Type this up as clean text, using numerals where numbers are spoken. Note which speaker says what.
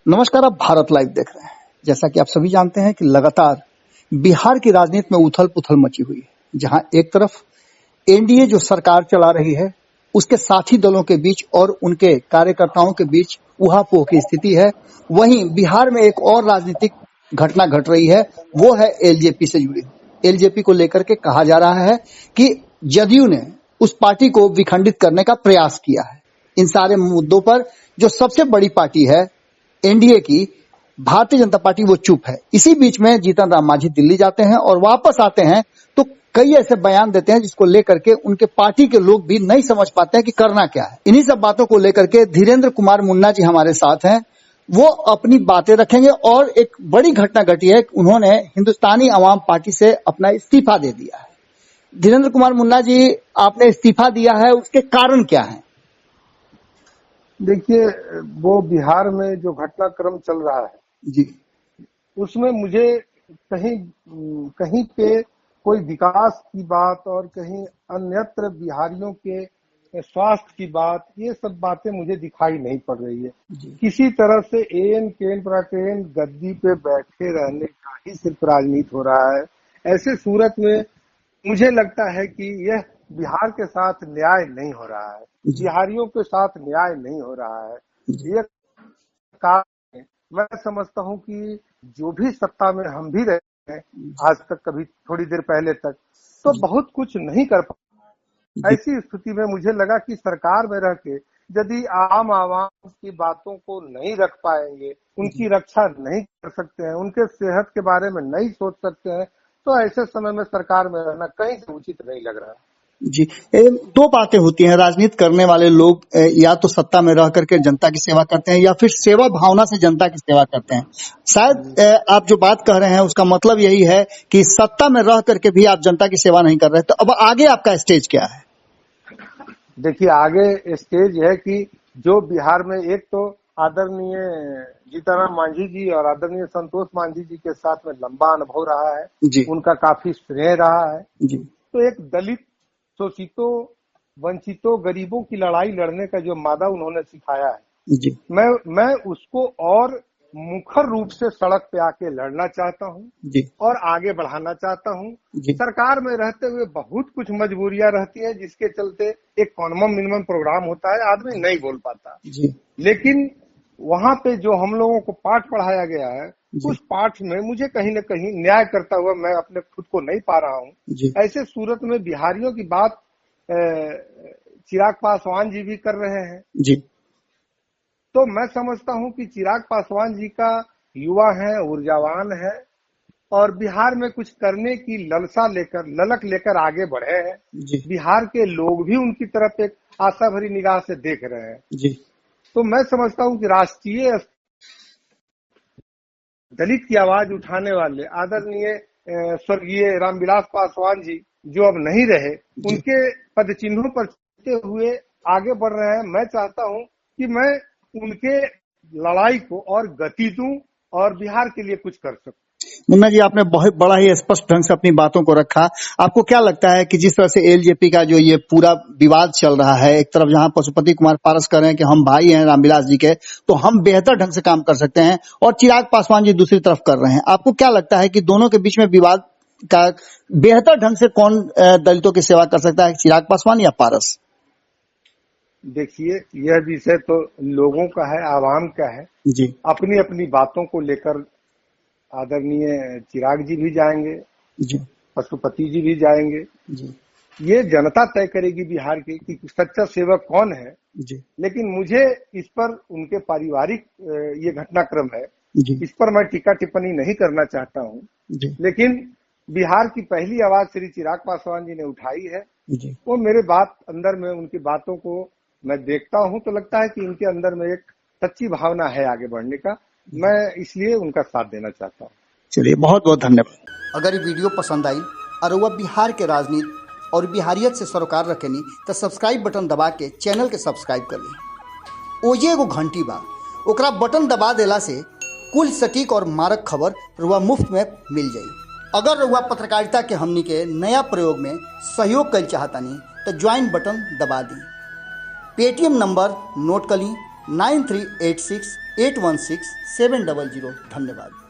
Speaker 1: नमस्कार, आप भारत लाइव देख रहे हैं। जैसा कि आप सभी जानते हैं कि लगातार बिहार की राजनीति में उथल पुथल मची हुई है, जहां एक तरफ एनडीए जो सरकार चला रही है उसके साथी दलों के बीच और उनके कार्यकर्ताओं के बीच उहापोह की स्थिति है। वहीं बिहार में एक और राजनीतिक घटना घट रही है, वो है एलजेपी से जुड़ी। एलजेपी को लेकर के कहा जा रहा है कि जदयू ने उस पार्टी को विखंडित करने का प्रयास किया है। इन सारे मुद्दों पर जो सबसे बड़ी पार्टी है एनडीए की भारतीय जनता पार्टी, वो चुप है। इसी बीच में जीतन राम मांझी दिल्ली जाते हैं और वापस आते हैं तो कई ऐसे बयान देते हैं जिसको लेकर के उनके पार्टी के लोग भी नहीं समझ पाते हैं कि करना क्या है। इन्हीं सब बातों को लेकर के धीरेन्द्र कुमार मुन्ना जी हमारे साथ हैं, वो अपनी बातें रखेंगे। और एक बड़ी घटना घटी है, उन्होंने हिंदुस्तानी अवाम पार्टी से अपना इस्तीफा दे दिया है। धीरेन्द्र कुमार मुन्ना जी, आपने इस्तीफा दिया है, उसके कारण क्या है?
Speaker 2: देखिए, वो बिहार में जो घटनाक्रम चल रहा है
Speaker 1: जी,
Speaker 2: उसमें मुझे कहीं पे कोई विकास की बात और कहीं अन्यत्र बिहारियों के स्वास्थ्य की बात, ये सब बातें मुझे दिखाई नहीं पड़ रही है। किसी तरह से एन केन प्रकेन गद्दी पे बैठे रहने का ही सिर्फ राजनीति हो रहा है। ऐसे सूरत में मुझे लगता है कि यह बिहार के साथ न्याय नहीं हो रहा है, बिहारियों के साथ न्याय नहीं हो रहा है। ये कारण मैं समझता हूँ कि जो भी सत्ता में हम भी रहे हैं आज तक, कभी थोड़ी देर पहले तक, तो बहुत कुछ नहीं कर पाए। ऐसी स्थिति में मुझे लगा कि सरकार में रह के यदि आम आवाम की बातों को नहीं रख पाएंगे, उनकी रक्षा नहीं कर सकते हैं, उनके सेहत के बारे में नहीं सोच सकते हैं, तो ऐसे समय में सरकार में रहना कहीं से उचित नहीं लग रहा।
Speaker 1: जी, दो बातें होती हैं। राजनीति करने वाले लोग या तो सत्ता में रह करके जनता की सेवा करते हैं या फिर सेवा भावना से जनता की सेवा करते हैं। शायद आप जो बात कह रहे हैं उसका मतलब यही है कि सत्ता में रह करके भी आप जनता की सेवा नहीं कर रहे। तो अब आगे आपका स्टेज क्या है?
Speaker 2: देखिए, आगे स्टेज है कि जो बिहार में एक तो आदरणीय जीतन राम मांझी जी और आदरणीय संतोष मांझी जी के साथ में लंबा अनुभव रहा है, उनका काफी स्नेह रहा है जी। तो एक दलित शोषितों, वंचितों, गरीबों की लड़ाई लड़ने का जो मादा उन्होंने सिखाया है जी। मैं उसको और मुखर रूप से सड़क पे आके लड़ना चाहता हूँ और आगे बढ़ाना चाहता हूँ। सरकार में रहते हुए बहुत कुछ मजबूरियां रहती हैं, जिसके चलते एक कॉमन मिनिमम प्रोग्राम होता है, आदमी नहीं बोल पाता जी। लेकिन वहां पे जो हम लोगों को पाठ पढ़ाया गया है, उस पाठ में मुझे कहीं न कहीं न्याय करता हुआ मैं अपने खुद को नहीं पा रहा हूँ। ऐसे सूरत में बिहारियों की बात चिराग पासवान जी भी कर रहे हैं जी। तो मैं समझता हूँ कि चिराग पासवान जी का युवा है, ऊर्जावान है और बिहार में कुछ करने की ललक लेकर आगे बढ़े हैं जी। बिहार के लोग भी उनकी तरफ एक आशा भरी निगाह से देख रहे हैं जी। तो मैं समझता हूँ कि राष्ट्रीय दलित की आवाज उठाने वाले आदरणीय स्वर्गीय रामविलास पासवान जी जो अब नहीं रहे, उनके पद चिन्हों पर चलते हुए आगे बढ़ रहे हैं। मैं चाहता हूं कि मैं उनके लड़ाई को और गति दूं और बिहार के लिए कुछ कर सकूं।
Speaker 1: मुन्ना जी, आपने बहुत बड़ा ही स्पष्ट ढंग से अपनी बातों को रखा। आपको क्या लगता है कि जिस तरह से एलजेपी का जो ये पूरा विवाद चल रहा है, एक तरफ जहां पशुपति कुमार पारस कर रहे हैं कि हम भाई हैं रामविलास जी के, तो हम बेहतर ढंग से काम कर सकते हैं, और चिराग पासवान जी दूसरी तरफ कर रहे हैं, आपको क्या लगता है कि दोनों के बीच में विवाद का बेहतर ढंग से कौन दलितों की सेवा कर सकता है, चिराग पासवान या पारस?
Speaker 2: देखिए, यह विषय तो लोगों का है, आवाम का है जी। अपनी अपनी बातों को लेकर आदरणीय चिराग जी भी जाएंगे जी, पशुपति जी भी जाएंगे जी। ये जनता तय करेगी बिहार की कि सच्चा सेवक कौन है जी। लेकिन मुझे इस पर उनके पारिवारिक ये घटनाक्रम है जी। इस पर मैं टीका टिप्पणी नहीं करना चाहता हूँ, लेकिन बिहार की पहली आवाज श्री चिराग पासवान जी ने उठाई है जी। वो मेरे बात अंदर में उनकी बातों को मैं देखता हूँ तो लगता है कि इनके अंदर में एक सच्ची भावना है आगे बढ़ने का, मैं इसलिए उनका साथ देना चाहता हूँ।
Speaker 1: चलिए, बहुत बहुत धन्यवाद। अगर ये वीडियो पसंद आई और वह बिहार के राजनीति और बिहारियत से सरोकार रखेनी तो सब्सक्राइब बटन दबा के चैनल के सब्सक्राइब कर ली। ओजे एगो घंटी बा, ओकरा बटन दबा देला से कुल सटीक और मारक खबर रुआ मुफ्त में मिल जाई। अगर रुआ पत्रकारिता के हमनी के नया प्रयोग में सहयोग कर चाहतानी तो ज्वाइन बटन दबा दी। पेटीएम नंबर नोट कर ली 9386 816-700। धन्यवाद।